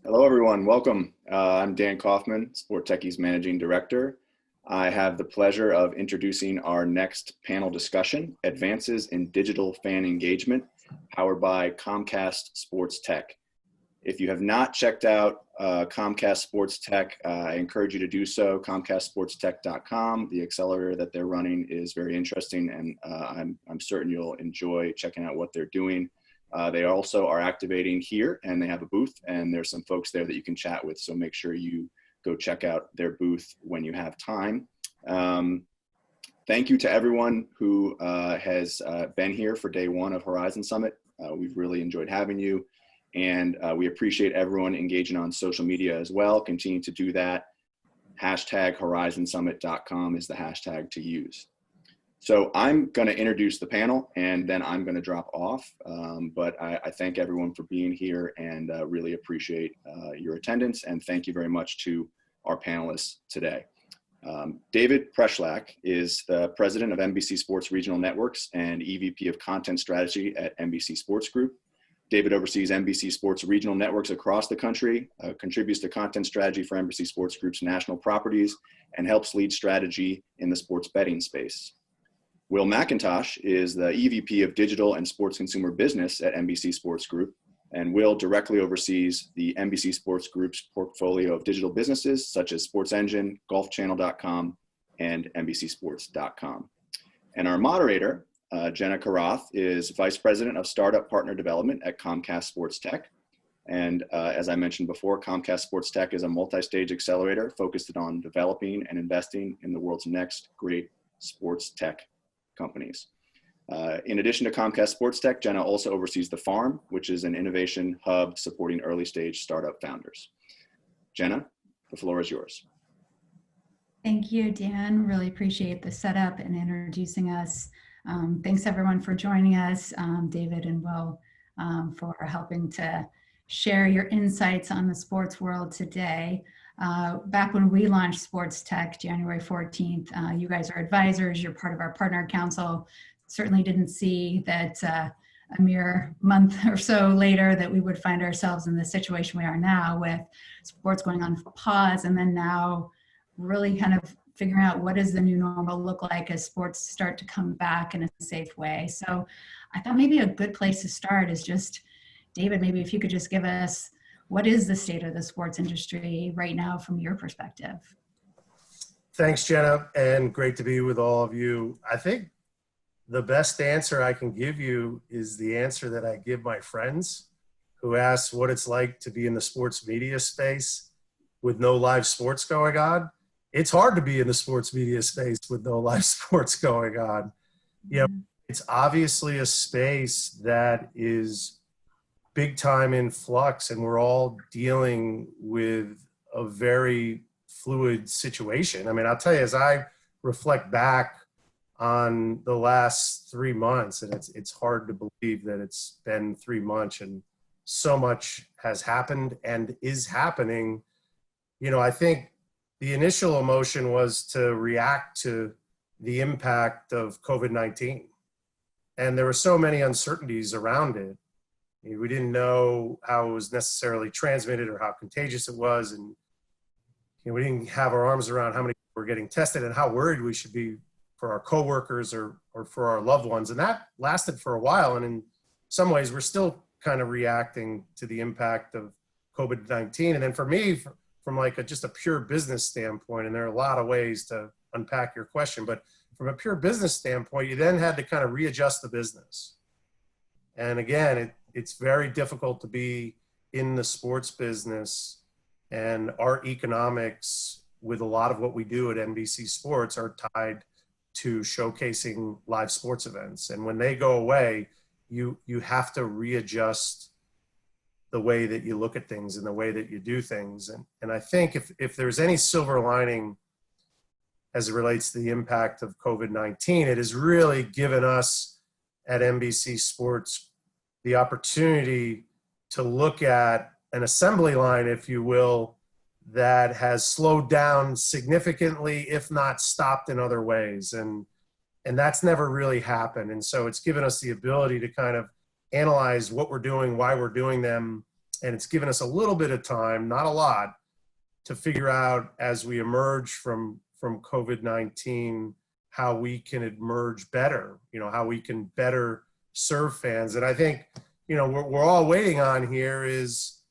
Hello, everyone. Welcome. I'm Dan Kaufman, SportTechie's Managing Director. I have the pleasure of introducing our next panel discussion, Advances in Digital Fan Engagement, powered by Comcast SportsTech. If you have not checked out Comcast SportsTech, I encourage you to do so, comcastsportstech.com. The accelerator that they're running is very interesting, and I'm certain you'll enjoy checking out what they're doing. They also are activating here, and they have a booth, and there's some folks there that you can chat with, so make sure you go check out their booth when you have time. Thank you to everyone who has been here for day one of Horizon Summit. We've really enjoyed having you, and we appreciate everyone engaging on social media as well. Continue to do that. Hashtag horizonsummit.com is the hashtag to use. So I'm going to introduce the panel, and then I'm going to drop off. But I thank everyone for being here and really appreciate your attendance. And thank you very much to our panelists today. David Preschlack is the president of NBC Sports Regional Networks and EVP of Content Strategy at NBC Sports Group. David oversees NBC Sports Regional Networks across the country, contributes to content strategy for NBC Sports Group's national properties, and helps lead strategy in the sports betting space. Will McIntosh is the EVP of Digital and Sports Consumer Business at NBC Sports Group, and Will directly oversees the NBC Sports Group's portfolio of digital businesses such as SportsEngine, GolfChannel.com, and NBCSports.com. And our moderator, Jenna Kurath, is Vice President of Startup Partner Development at Comcast SportsTech. And as I mentioned before, Comcast SportsTech is a multi-stage accelerator focused on developing and investing in the world's next great sports tech companies. In addition to Comcast SportsTech, Jenna also oversees The Farm, which is an innovation hub supporting early stage startup founders. Jenna, the floor is yours. Thank you, Dan. Really appreciate the setup and introducing us. Thanks everyone for joining us, David and Will, for helping to share your insights on the sports world today. Back when we launched SportsTech, January 14th, you guys are advisors, you're part of our partner council. Certainly didn't see that a mere month or so later that we would find ourselves in the situation we are now with sports going on pause, and then now really kind of figuring out what does the new normal look like as sports start to come back in a safe way. So I thought maybe a good place to start is just, David, maybe if you could just give us what is the state of the sports industry right now from your perspective? Thanks, Jenna, and great to be with all of you. I think the best answer I can give you is the answer that I give my friends who ask what it's like to be in the sports media space with no live sports going on. It's hard to be in the sports media space with no live sports going on. You know, it's obviously a space that is big time in flux, and we're all dealing with a very fluid situation. I mean, I'll tell you, as I reflect back on the last 3 months, and it's hard to believe that it's been 3 months and so much has happened and is happening. You know, I think the initial emotion was to react to the impact of COVID-19. And there were so many uncertainties around it. We didn't know how it was necessarily transmitted or how contagious it was. And we didn't have our arms around how many people were getting tested and how worried we should be for our coworkers or for our loved ones. And that lasted for a while. And in some ways, we're still kind of reacting to the impact of COVID-19. And then for me, from like just a pure business standpoint, and there are a lot of ways to unpack your question, but from a pure business standpoint, you then had to kind of readjust the business. And again, it's very difficult to be in the sports business, and our economics with a lot of what we do at NBC Sports are tied to showcasing live sports events. And when they go away, you have to readjust the way that you look at things and the way that you do things. And I think if there's any silver lining as it relates to the impact of COVID-19, it has really given us at NBC Sports the opportunity to look at an assembly line, if you will, that has slowed down significantly, if not stopped in other ways. And that's never really happened. And so it's given us the ability to kind of analyze what we're doing, why we're doing them, and it's given us a little bit of time, not a lot, to figure out as we emerge from COVID-19 how we can emerge better, how we can better serve fans. And I think, we're all waiting on here is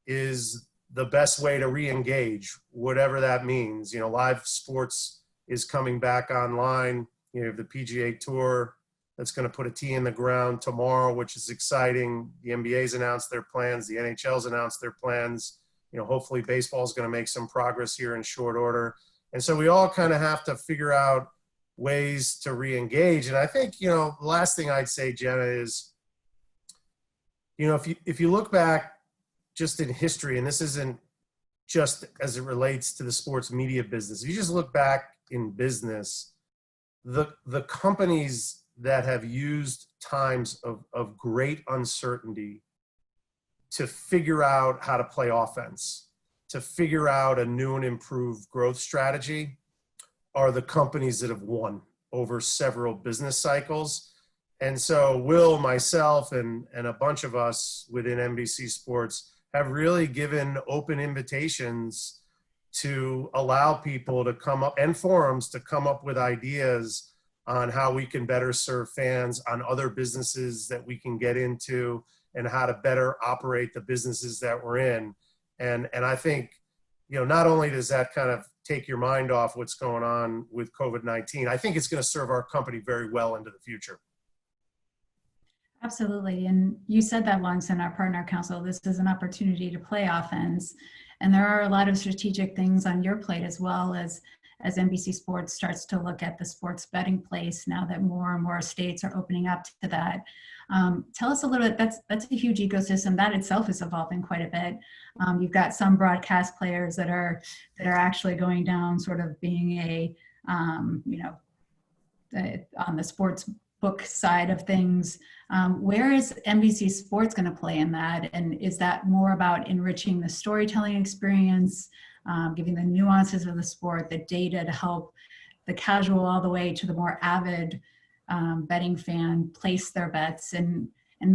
the best way to re-engage, whatever that means. Live sports is coming back online. You have the PGA Tour that's going to put a tee in the ground tomorrow, which is exciting. The NBA's announced their plans. The NHL's announced their plans. Hopefully baseball is going to make some progress here in short order. And so we all kind of have to figure out ways to re-engage. And I think, the last thing I'd say, Jenna, is, if you look back just in history, and this isn't just as it relates to the sports media business, if you just look back in business, the companies that have used times of great uncertainty to figure out how to play offense, to figure out a new and improved growth strategy, are the companies that have won over several business cycles. And so Will, myself, and a bunch of us within NBC Sports have really given open invitations to allow people to come up, and forums to come up with ideas on how we can better serve fans, on other businesses that we can get into, and how to better operate the businesses that we're in. And I think, not only does that kind of take your mind off what's going on with COVID-19, I think it's going to serve our company very well into the future. Absolutely. And you said that once in our partner council, this is an opportunity to play offense. And there are a lot of strategic things on your plate as well as NBC Sports starts to look at the sports betting place now that more and more states are opening up to that. Tell us a little bit, that's a huge ecosystem that itself is evolving quite a bit. You've got some broadcast players that are actually going down sort of being on the sports book side of things. Where is NBC Sports going to play in that? And is that more about enriching the storytelling experience, giving the nuances of the sport, the data to help the casual all the way to the more avid betting fan place their bets? And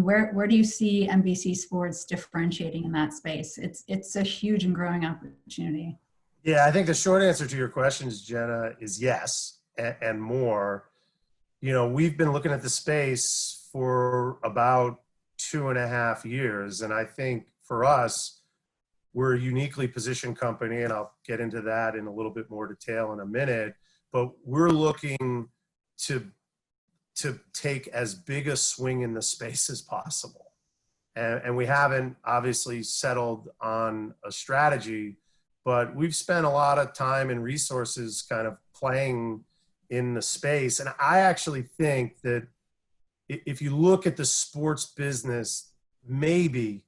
where do you see NBC Sports differentiating in that space? It's a huge and growing opportunity. Yeah, I think the short answer to your questions, Jenna, is yes, and more. We've been looking at the space for about 2.5 years. And I think for us, we're a uniquely positioned company, and I'll get into that in a little bit more detail in a minute, but we're looking to take as big a swing in the space as possible. And we haven't obviously settled on a strategy, but we've spent a lot of time and resources kind of playing in the space. And I actually think that if you look at the sports business, maybe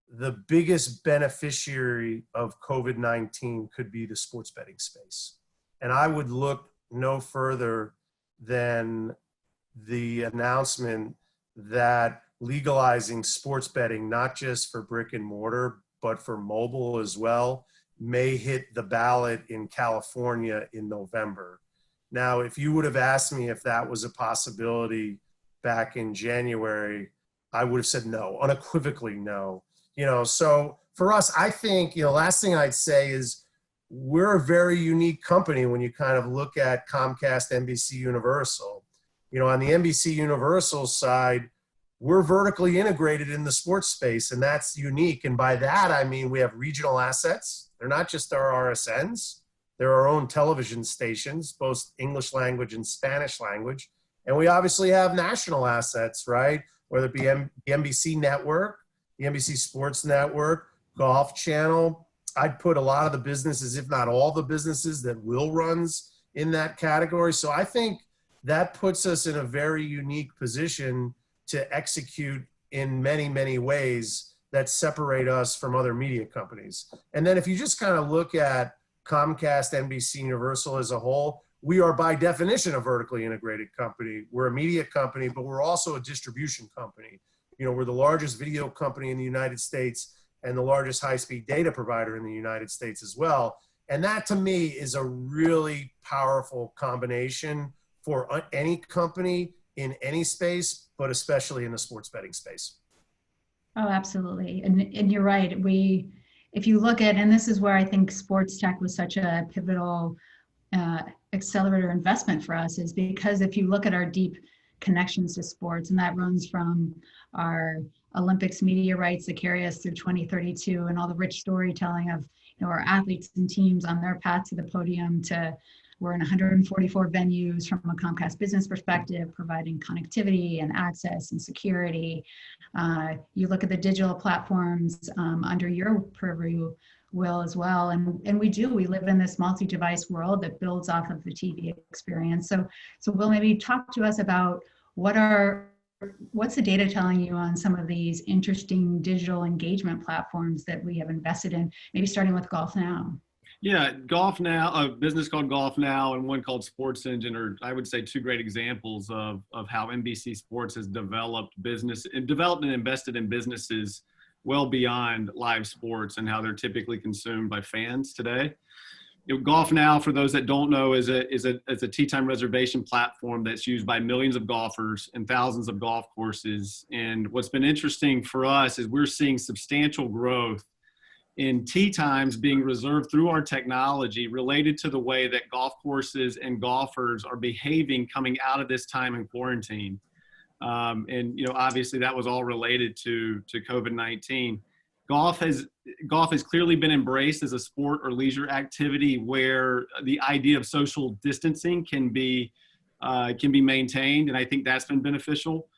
the biggest beneficiary of COVID-19 could be the sports betting space. And I would look no further than the announcement that legalizing sports betting, not just for brick and mortar, but for mobile as well, may hit the ballot in California in November. Now, if you would have asked me if that was a possibility back in January, I would have said no, unequivocally no. So for us, I think, last thing I'd say is we're a very unique company when you kind of look at Comcast, NBC Universal. On the NBC Universal side, we're vertically integrated in the sports space, and that's unique. And by that, I mean we have regional assets. They're not just our RSNs. They're our own television stations, both English language and Spanish language. And we obviously have national assets, right? Whether it be the NBC network, the NBC Sports Network, Golf Channel. I'd put a lot of the businesses, if not all the businesses that Will runs, in that category. So I think that puts us in a very unique position to execute in many, many ways that separate us from other media companies. And then if you just kind of look at Comcast, NBC Universal as a whole, we are by definition a vertically integrated company. We're a media company, but we're also a distribution company. We're the largest video company in the United States and the largest high-speed data provider in the United States as well. And that to me is a really powerful combination for any company in any space, but especially in the sports betting space. Oh, absolutely. And you're right. If you look at, and this is where I think sports tech was such a pivotal uh, accelerator investment for us, is because if you look at our deep connections to sports, and that runs from our Olympics media rights that carry us through 2032, and all the rich storytelling of our athletes and teams on their path to the podium, to we're in 144 venues from a Comcast business perspective, providing connectivity and access and security. You look at the digital platforms under your purview, Will, as well. And we live in this multi-device world that builds off of the TV experience. So Will, maybe talk to us about what's the data telling you on some of these interesting digital engagement platforms that we have invested in, maybe starting with Golf Now. Yeah, Golf Now, a business called Golf Now and one called Sports Engine are, I would say, two great examples of how NBC Sports has developed and invested in businesses well beyond live sports and how they're typically consumed by fans today. Golf Now, for those that don't know, is a tee time reservation platform that's used by millions of golfers and thousands of golf courses. And what's been interesting for us is we're seeing substantial growth in tee times being reserved through our technology related to the way that golf courses and golfers are behaving coming out of this time in quarantine. And obviously that was all related to COVID-19. Golf has clearly been embraced as a sport or leisure activity where the idea of social distancing can be maintained, and I think that's been beneficial.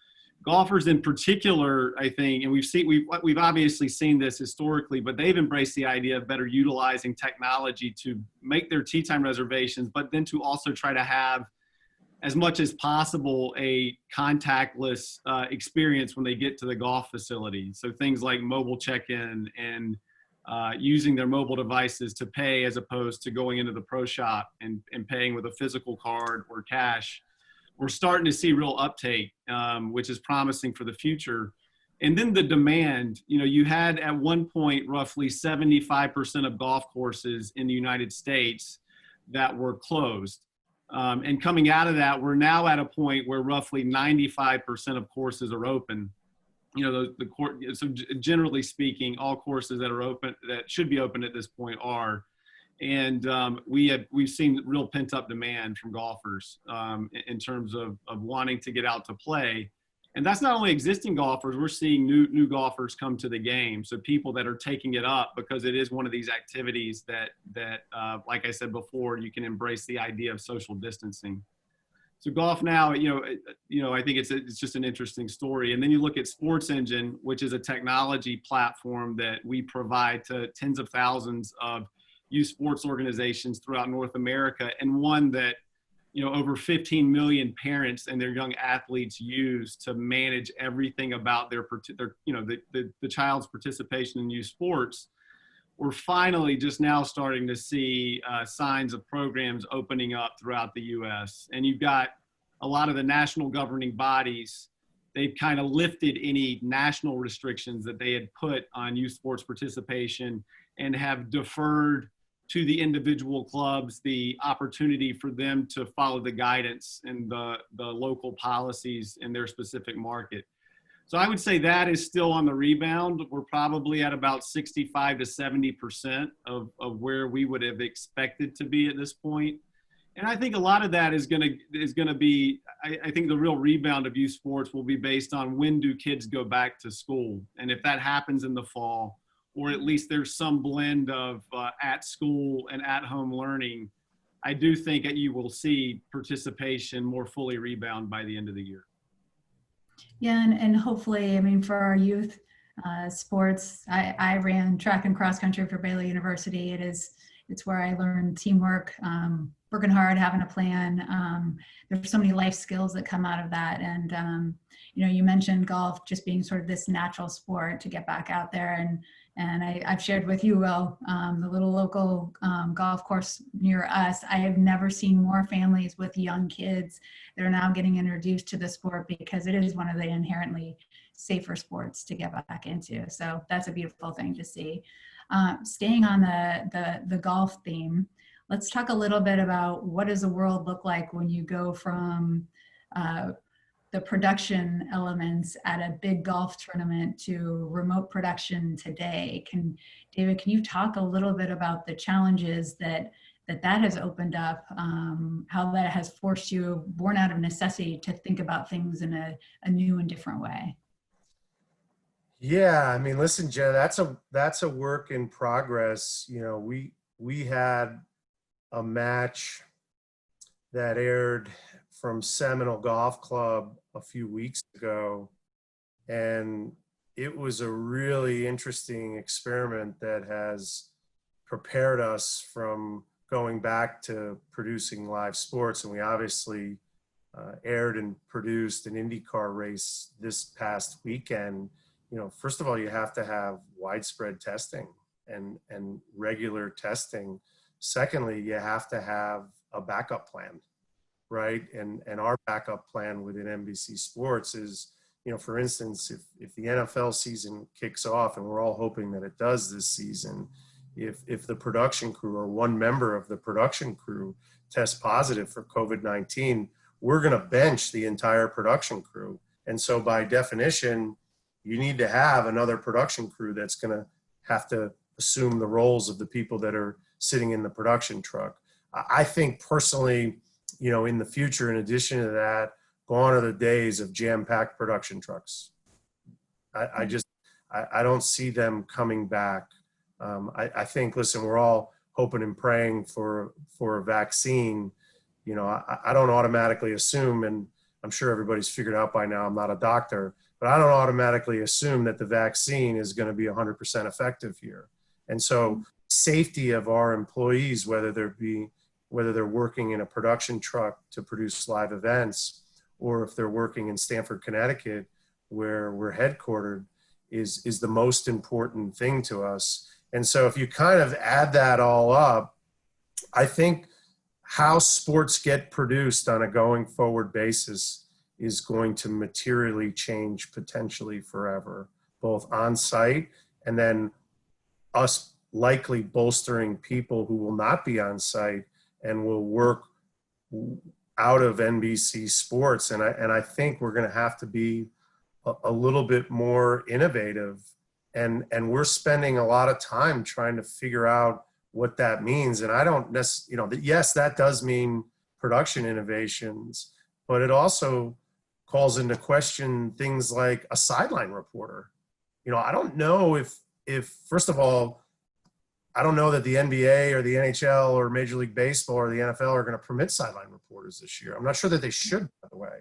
Golfers in particular, I think, and we've obviously seen this historically, but they've embraced the idea of better utilizing technology to make their tee time reservations, but then to also try to have, as much as possible, a contactless experience when they get to the golf facility. So things like mobile check-in and using their mobile devices to pay as opposed to going into the pro shop and paying with a physical card or cash. We're starting to see real uptake, which is promising for the future. And then the demand, you had at one point roughly 75% of golf courses in the United States that were closed. And coming out of that, we're now at a point where roughly 95% of courses are open. So generally speaking, all courses that are open, that should be open at this point, are. And we've seen real pent-up demand from golfers in terms of wanting to get out to play. And that's not only existing golfers, we're seeing new golfers come to the game. So people that are taking it up because it is one of these activities that like I said before, you can embrace the idea of social distancing. So Golf Now, I think it's just an interesting story. And then you look at Sports Engine, which is a technology platform that we provide to tens of thousands of youth sports organizations throughout North America, and one that over 15 million parents and their young athletes use to manage everything about the child's participation in youth sports. We're finally just now starting to see signs of programs opening up throughout the U.S. And you've got a lot of the national governing bodies. They've kind of lifted any national restrictions that they had put on youth sports participation and have deferred to the individual clubs the opportunity for them to follow the guidance and the local policies in their specific market. So I would say that is still on the rebound. We're probably at about 65 to 70% of where we would have expected to be at this point. And I think a lot of that is going to be, I think the real rebound of youth sports will be based on when do kids go back to school. And if that happens in the fall, or at least there's some blend of at school and at home learning, I do think that you will see participation more fully rebound by the end of the year. Yeah, and hopefully, for our youth sports, I ran track and cross country for Baylor University. It's where I learned teamwork, working hard, having a plan. There's so many life skills that come out of that. And, you mentioned golf just being sort of this natural sport to get back out there. And I've shared with you, Will, the little local golf course near us. I have never seen more families with young kids that are now getting introduced to the sport because it is one of the inherently safer sports to get back into. So that's a beautiful thing to see. Staying on the golf theme, let's talk a little bit about what does the world look like when you go from the production elements at a big golf tournament to remote production today. David, can you talk a little bit about the challenges that has opened up, how that has forced you, born out of necessity, to think about things in a new and different way? Yeah, I mean, listen, Jenna, that's a work in progress. You know, we had a match that aired from Seminole Golf Club a few weeks ago, and it was a really interesting experiment that has prepared us from going back to producing live sports. And we obviously aired and produced an IndyCar race this past weekend. You know, first of all, you have to have widespread testing and regular testing. Secondly, you have to have a backup plan, right? And our backup plan within NBC Sports is, you know, for instance, if the NFL season kicks off, and we're all hoping that it does this season, if the production crew or one member of the production crew tests positive for COVID-19, we're going to bench the entire production crew. And so by definition, you need to have another production crew that's going to have to assume the roles of the people that are sitting in the production truck. I think personally, you know, in the future, in addition to that, gone are the days of jam-packed production trucks. I don't see them coming back. I think, listen, we're all hoping and praying for a vaccine. You know, I don't automatically assume, and I'm sure everybody's figured out by now, I'm not a doctor, but I don't automatically assume that the vaccine is going to be 100% effective here. And so safety of our employees, whether they're working in a production truck to produce live events, or if they're working in Stamford, Connecticut, where we're headquartered, is the most important thing to us. And so if you kind of add that all up, I think how sports get produced on a going forward basis is going to materially change potentially forever, both on site and then us likely bolstering people who will not be on site and will work out of NBC Sports. And I think we're going to have to be a little bit more innovative. And we're spending a lot of time trying to figure out what that means. And I don't necessarily, yes, that does mean production innovations, but it also calls into question things like a sideline reporter. I don't know if first of all, I don't know that the NBA or the NHL or Major League Baseball or the NFL are going to permit sideline reporters this year. I'm not sure that they should, by the way.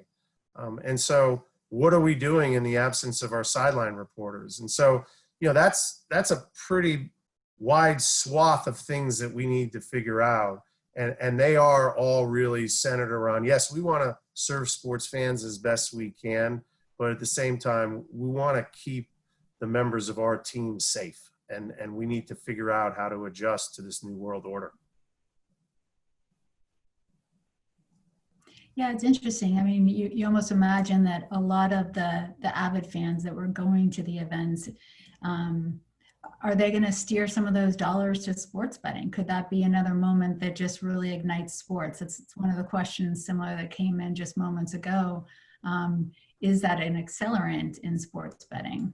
And so what are we doing in the absence of our sideline reporters? And so, that's a pretty wide swath of things that we need to figure out. And they are all really centered around, yes, we want to serve sports fans as best we can, but at the same time, we want to keep the members of our team safe. And we need to figure out how to adjust to this new world order. Yeah, it's interesting. I mean, you almost imagine that a lot of the avid fans that were going to the events, are they going to steer some of those dollars to sports betting? Could that be another moment that just really ignites sports? It's one of the questions similar that came in just moments ago. Is that an accelerant in sports betting?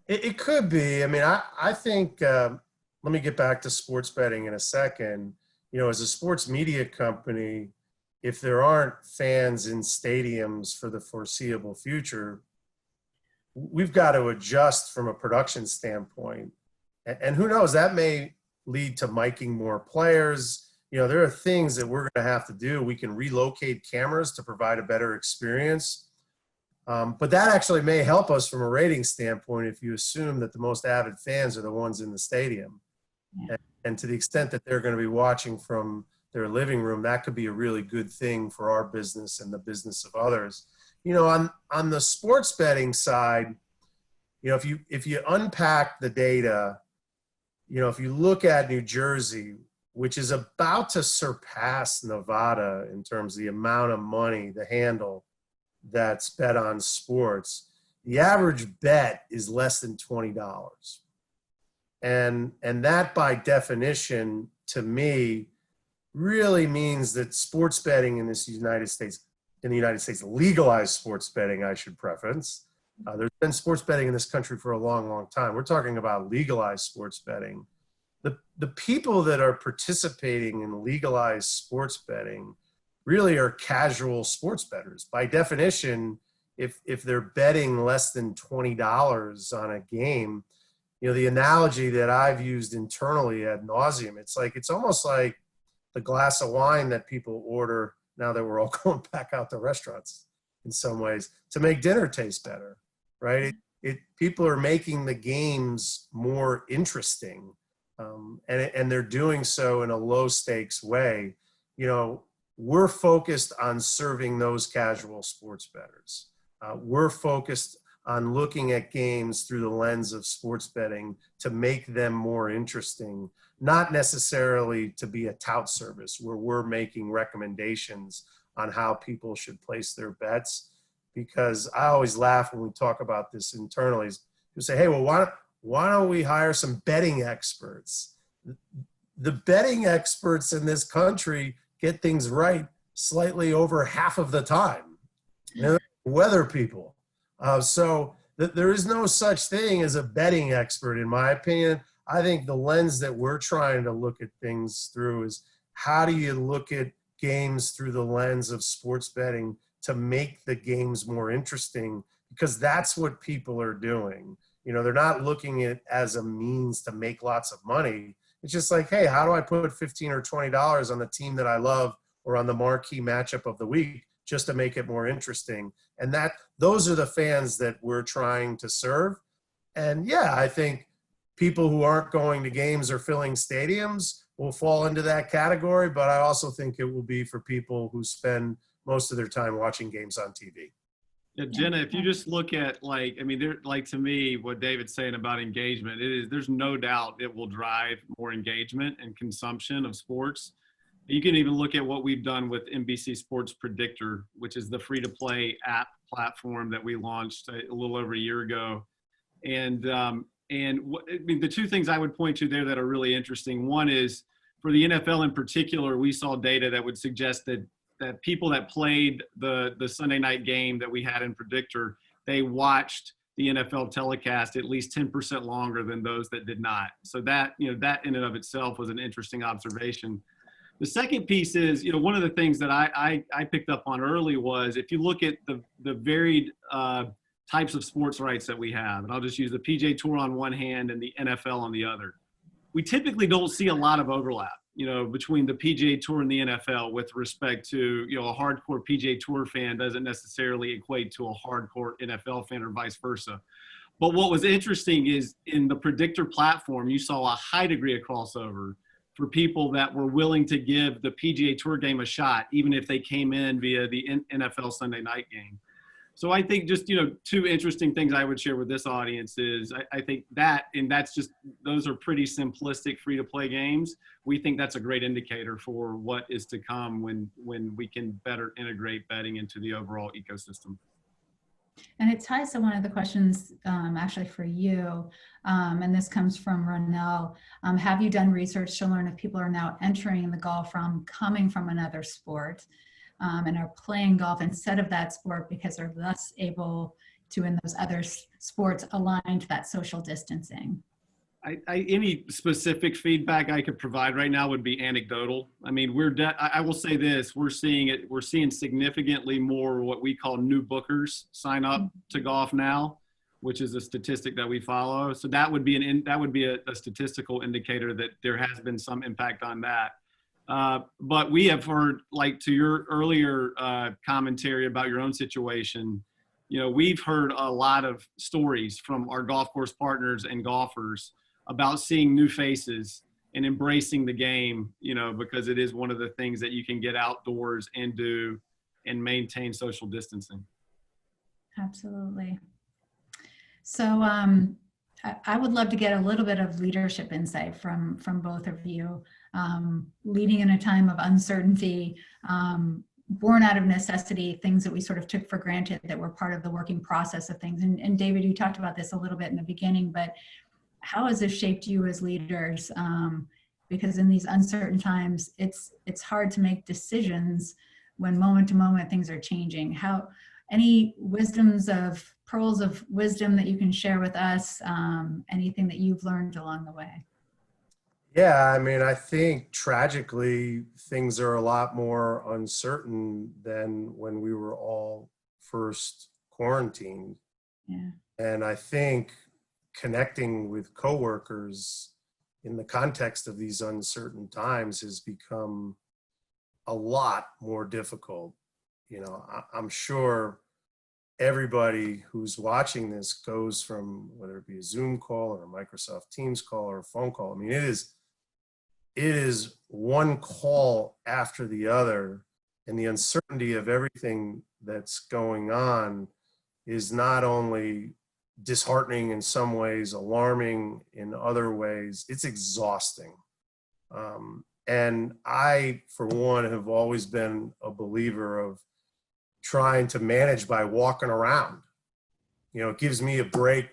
It could be. I mean, I think, let me get back to sports betting in a second. As a sports media company, if there aren't fans in stadiums for the foreseeable future, we've got to adjust from a production standpoint. And who knows, that may lead to miking more players. There are things that we're going to have to do. We can relocate cameras to provide a better experience. But that actually may help us from a rating standpoint if you assume that the most avid fans are the ones in the stadium. Yeah. And to the extent that they're going to be watching from their living room, that could be a really good thing for our business and the business of others. On the sports betting side, if you unpack the data, if you look at New Jersey, which is about to surpass Nevada in terms of the amount of money, the handle that's bet on sports, the average bet is less than $20. And that by definition, to me, really means that sports betting in this United States in the United States, legalized sports betting, I should preference. There's been sports betting in this country for a long, long time. We're talking about legalized sports betting. The people that are participating in legalized sports betting really are casual sports bettors. By definition, if they're betting less than $20 on a game, the analogy that I've used internally ad nauseum, it's almost like the glass of wine that people order now that we're all going back out to restaurants in some ways to make dinner taste better, right? People are making the games more interesting, and they're doing so in a low stakes way. We're focused on serving those casual sports bettors. We're focused on looking at games through the lens of sports betting to make them more interesting, not necessarily to be a tout service where we're making recommendations on how people should place their bets. Because I always laugh when we talk about this internally. You say, hey, well, why don't we hire some betting experts? The betting experts in this country get things right slightly over half of the time. Weather people. So there is no such thing as a betting expert, in my opinion. I think the lens that we're trying to look at things through is how do you look at games through the lens of sports betting to make the games more interesting, because that's what people are doing. They're not looking at it as a means to make lots of money. It's just like, hey, how do I put $15 or $20 on the team that I love or on the marquee matchup of the week just to make it more interesting? And those are the fans that we're trying to serve. And yeah, I think people who aren't going to games or filling stadiums will fall into that category, but I also think it will be for people who spend most of their time watching games on TV. Yeah, Jenna, if you just look at to me, what David's saying about engagement, there's no doubt it will drive more engagement and consumption of sports. You can even look at what we've done with NBC Sports Predictor, which is the free-to-play app platform that we launched a little over a year ago. And the two things I would point to there that are really interesting. One is for the NFL in particular, we saw data that would suggest that people that played the Sunday night game that we had in Predictor, they watched the NFL telecast at least 10% longer than those that did not. So that in and of itself was an interesting observation. The second piece is, one of the things that I picked up on early was if you look at the varied types of sports rights that we have, and I'll just use the PGA Tour on one hand and the NFL on the other, we typically don't see a lot of overlap, between the PGA Tour and the NFL with respect to, a hardcore PGA Tour fan doesn't necessarily equate to a hardcore NFL fan or vice versa. But what was interesting is in the Predictor platform, you saw a high degree of crossover for people that were willing to give the PGA Tour game a shot, even if they came in via the NFL Sunday night game. So I think just, two interesting things I would share with this audience is I think those are pretty simplistic free-to-play games. We think that's a great indicator for what is to come when we can better integrate betting into the overall ecosystem. And it ties to one of the questions actually for you, and this comes from Ronell. Have you done research to learn if people are now entering the golf coming from another sport and are playing golf instead of that sport because they're less able to, in those other sports, align to that social distancing? Any specific feedback I could provide right now would be anecdotal. I mean, I will say this, we're seeing significantly more what we call new bookers sign up to Golf Now, which is a statistic that we follow. So that would be a statistical indicator that there has been some impact on that. But we have heard, like to your earlier commentary about your own situation, we've heard a lot of stories from our golf course partners and golfers about seeing new faces and embracing the game, because it is one of the things that you can get outdoors and do and maintain social distancing. Absolutely. So I would love to get a little bit of leadership insight from both of you, leading in a time of uncertainty, born out of necessity, things that we sort of took for granted that were part of the working process of things. And David, you talked about this a little bit in the beginning, but how has this shaped you as leaders? Because in these uncertain times, it's hard to make decisions when moment to moment things are changing. Any pearls of wisdom that you can share with us, anything that you've learned along the way? Yeah, I mean, I think tragically things are a lot more uncertain than when we were all first quarantined. Yeah. And I think connecting with coworkers in the context of these uncertain times has become a lot more difficult. You know, I'm sure everybody who's watching this goes from, whether it be a Zoom call or a Microsoft Teams call or a phone call. I mean, it is one call after the other, and the uncertainty of everything that's going on is not only disheartening in some ways, alarming in other ways, it's exhausting. And I, for one, have always been a believer of trying to manage by walking around. You know, it gives me a break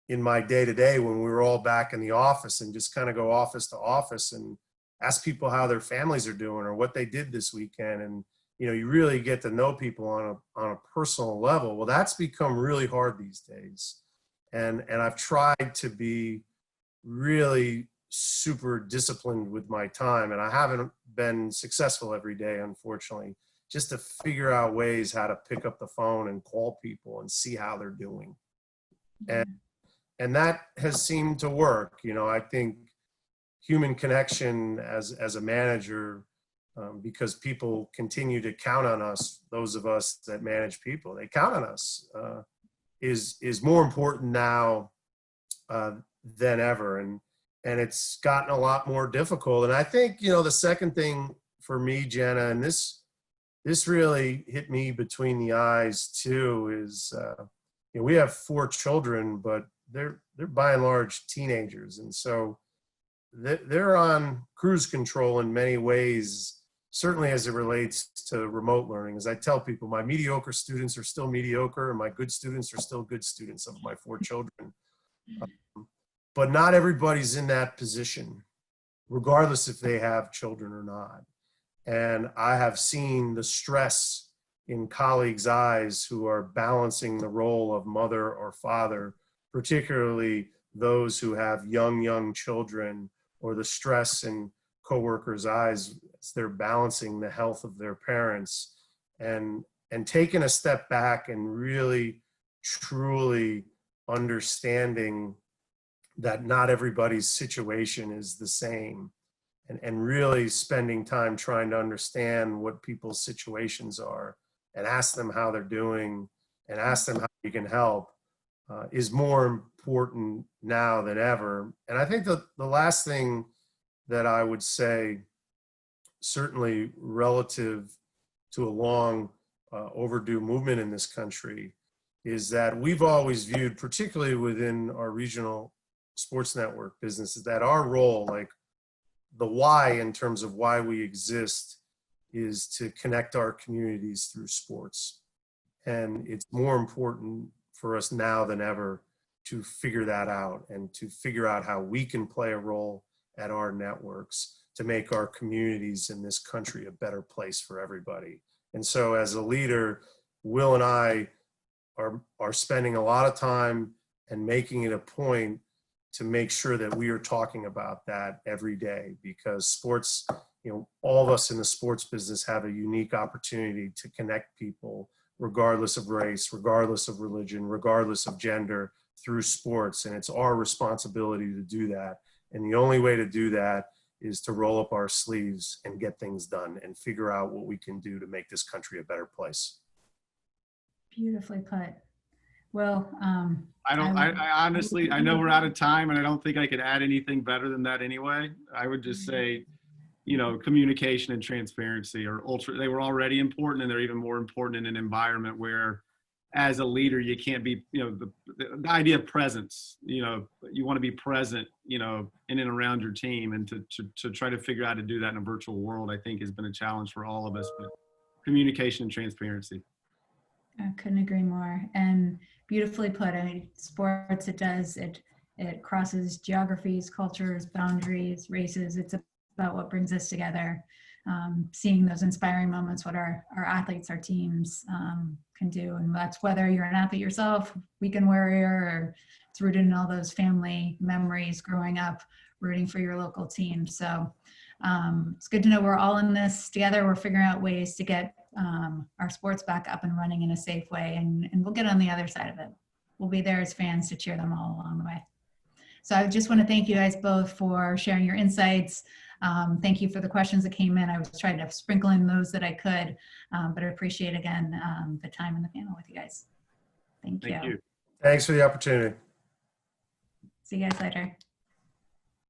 in my day-to-day when we were all back in the office, and just kind of go office to office and ask people how their families are doing or what they did this weekend. And, you know, you really get to know people on a personal level. Well, that's become really hard these days. And I've tried to be really super disciplined with my time, and I haven't been successful every day, unfortunately, just to figure out ways how to pick up the phone and call people and see how they're doing. And that has seemed to work. You know, I think human connection as a manager, because people continue to count on us, those of us that manage people, they count on us, is more important now than ever. And it's gotten a lot more difficult. And I think, you know, the second thing for me, Jenna, and this really hit me between the eyes too, is, you know, we have 4 children, but they're by and large teenagers. And so they're on cruise control in many ways, certainly as it relates to remote learning. As I tell people, my mediocre students are still mediocre, and my good students are still good students of my 4 children. But not everybody's in that position, regardless if they have children or not. And I have seen the stress in colleagues' eyes who are balancing the role of mother or father, particularly those who have young children, or the stress in coworkers' eyes as they're balancing the health of their parents, and taking a step back and really truly understanding that not everybody's situation is the same, and really spending time trying to understand what people's situations are, and ask them how they're doing, and ask them how you can help, is more important now than ever. And I think the last thing that I would say, certainly relative to a long overdue movement in this country, is that we've always viewed, particularly within our regional sports network businesses, that our role, like the why in terms of why we exist, is to connect our communities through sports. And it's more important for us now than ever to figure that out, and to figure out how we can play a role at our networks to make our communities in this country a better place for everybody. And so as a leader, Will and I are spending a lot of time and making it a point to make sure that we are talking about that every day, because sports, you know, all of us in the sports business have a unique opportunity to connect people regardless of race, regardless of religion, regardless of gender, through sports. And it's our responsibility to do that. And the only way to do that is to roll up our sleeves and get things done, and figure out what we can do to make this country a better place. Beautifully put. Well, I honestly, I know we're out of time, and I don't think I could add anything better than that anyway. I would just say, you know, communication and transparency they were already important, and they're even more important in an environment where, as a leader, you can't be, you know, the idea of presence, you know, you want to be present, you know, in and around your team, and to try to figure out how to do that in a virtual world, I think has been a challenge for all of us. But communication and transparency. I couldn't agree more. And beautifully put. I mean, sports, it crosses geographies, cultures, boundaries, races. It's about what brings us together. seeing those inspiring moments, what our athletes, our teams can do. And that's whether you're an athlete yourself, weekend warrior, or it's rooted in all those family memories growing up, rooting for your local team. So it's good to know we're all in this together. We're figuring out ways to get our sports back up and running in a safe way, and we'll get on the other side of it. We'll be there as fans to cheer them all along the way. So I just want to thank you guys both for sharing your insights. Thank you for the questions that came in. I was trying to sprinkle in those that I could, but I appreciate, again, the time in the panel with you guys. Thank you. Thanks for the opportunity. See you guys later.